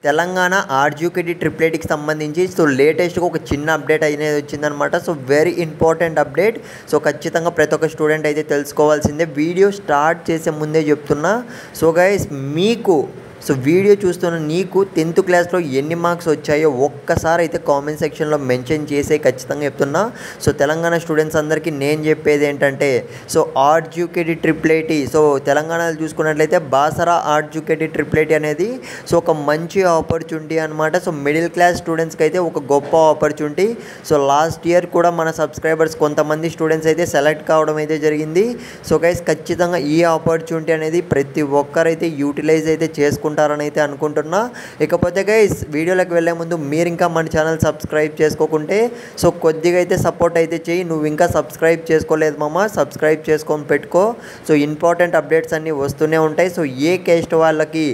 Telangana RGKT ట్రిప్లెట్కి సంబంధించి లేటెస్ట్గా ఒక చిన్న అప్డేట్ అనేది వచ్చిందనమాట. Very important update. ఖచ్చితంగా ప్రతి ఒక్క స్టూడెంట్ అయితే తెలుసుకోవాల్సిందే. వీడియో స్టార్ట్ చేసే ముందే చెప్తున్నా. గైస్ మీకు వీడియో చూస్తున్న నీకు 10th క్లాస్లో ఎన్ని మార్క్స్ వచ్చాయో ఒక్కసారి అయితే కామెంట్ సెక్షన్లో మెన్షన్ చేసే ఖచ్చితంగా చెప్తున్నా. తెలంగాణ స్టూడెంట్స్ అందరికీ నేను చెప్పేది ఏంటంటే ఆర్జీకేటీ ట్రిప్లెట్ తెలంగాణలో చూసుకున్నట్లయితే బాసరా ఆర్జీకేటీ ట్రిప్లెట్ అనేది ఒక మంచి ఆపర్చునిటీ అనమాట. మిడిల్ క్లాస్ స్టూడెంట్స్కి అయితే ఒక గొప్ప ఆపర్చునిటీ. లాస్ట్ ఇయర్ కూడా మన సబ్స్క్రైబర్స్ కొంతమంది స్టూడెంట్స్ అయితే సెలెక్ట్ కావడం అయితే జరిగింది. గైస్ ఖచ్చితంగా ఈ ఆపర్చునిటీ అనేది ప్రతి ఒక్కరైతే యూటిలైజ్ అయితే చేసుకుంటారని అయితే అనుకుంటున్నా. ఇకపోతే గైస్ వీడియోలోకి వెళ్ళే ముందు మీరు ఇంకా మన ఛానల్ సబ్స్క్రైబ్ చేసుకోకుంటే కొద్దిగా అయితే సపోర్ట్ అయితే చేయి. నువ్వు ఇంకా సబ్స్క్రైబ్ చేసుకోలేదు మామ, సబ్స్క్రైబ్ చేసుకొని పెట్టుకో. ఇంపార్టెంట్ అప్డేట్స్ అన్నీ వస్తూనే ఉంటాయి. ఏ కేస్ట్ వాళ్ళకి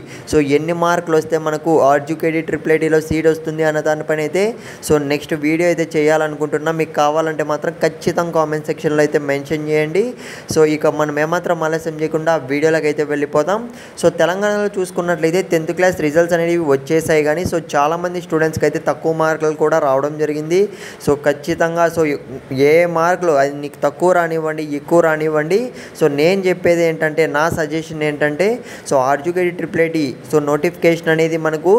ఎన్ని మార్కులు వస్తే మనకు ఆర్జీకేటీ ట్రిప్లెట్లో సీట్ వస్తుంది అన్న దానిపైన అయితే నెక్స్ట్ వీడియో అయితే చేయాలనుకుంటున్నా. మీకు కావాలంటే మాత్రం ఖచ్చితంగా కామెంట్ సెక్షన్లో అయితే మెన్షన్ చేయండి. ఇక మనం ఏమాత్రం ఆలస్యం చేయకుండా వీడియోలోకి అయితే వెళ్ళిపోదాం. తెలంగాణలో చూసుకున్నట్లయితే 10th క్లాస్ రిజల్ట్స్ అనేవి వచ్చేసాయి. కానీ చాలామంది స్టూడెంట్స్కి అయితే తక్కువ మార్కులు కూడా రావడం జరిగింది. ఖచ్చితంగా ఏ మార్కులు అది నీకు తక్కువ రానివ్వండి ఎక్కువ రానివ్వండి, నేను చెప్పేది ఏంటంటే నా సజెషన్ ఏంటంటే ఆర్జీకేటీ ట్రిప్లెట్ నోటిఫికేషన్ అనేది మనకు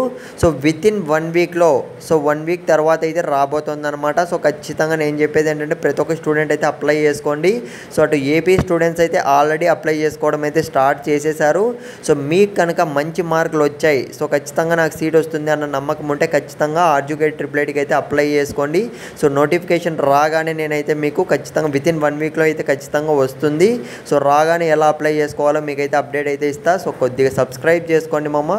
వితిన్ 1 వీక్లో 1 వీక్ తర్వాత అయితే రాబోతుంది అనమాట. ఖచ్చితంగా నేను చెప్పేది ఏంటంటే ప్రతి ఒక్క స్టూడెంట్ అయితే అప్లై చేసుకోండి. అటు ఏపీ స్టూడెంట్స్ అయితే ఆల్రెడీ అప్లై చేసుకోవడం అయితే స్టార్ట్ చేసేసారు. మీకు కనుక మంచి మార్కులు వచ్చాయి, ఖచ్చితంగా నాకు సీట్ వస్తుంది అన్న నమ్మకం ఉంటే ఖచ్చితంగా ఆర్జీకేటీ ట్రిప్లెట్కి అయితే అప్లై చేసుకోండి. నోటిఫికేషన్ రాగానే నేనైతే మీకు ఖచ్చితంగా వితిన్ 1 వీక్లో అయితే ఖచ్చితంగా వస్తుంది. రాగానే ఎలా అప్లై చేసుకోవాలో మీకైతే అప్డేట్ అయితే ఇస్తా. కొద్దిగా సబ్స్క్రైబ్ చేసుకోండి మామ.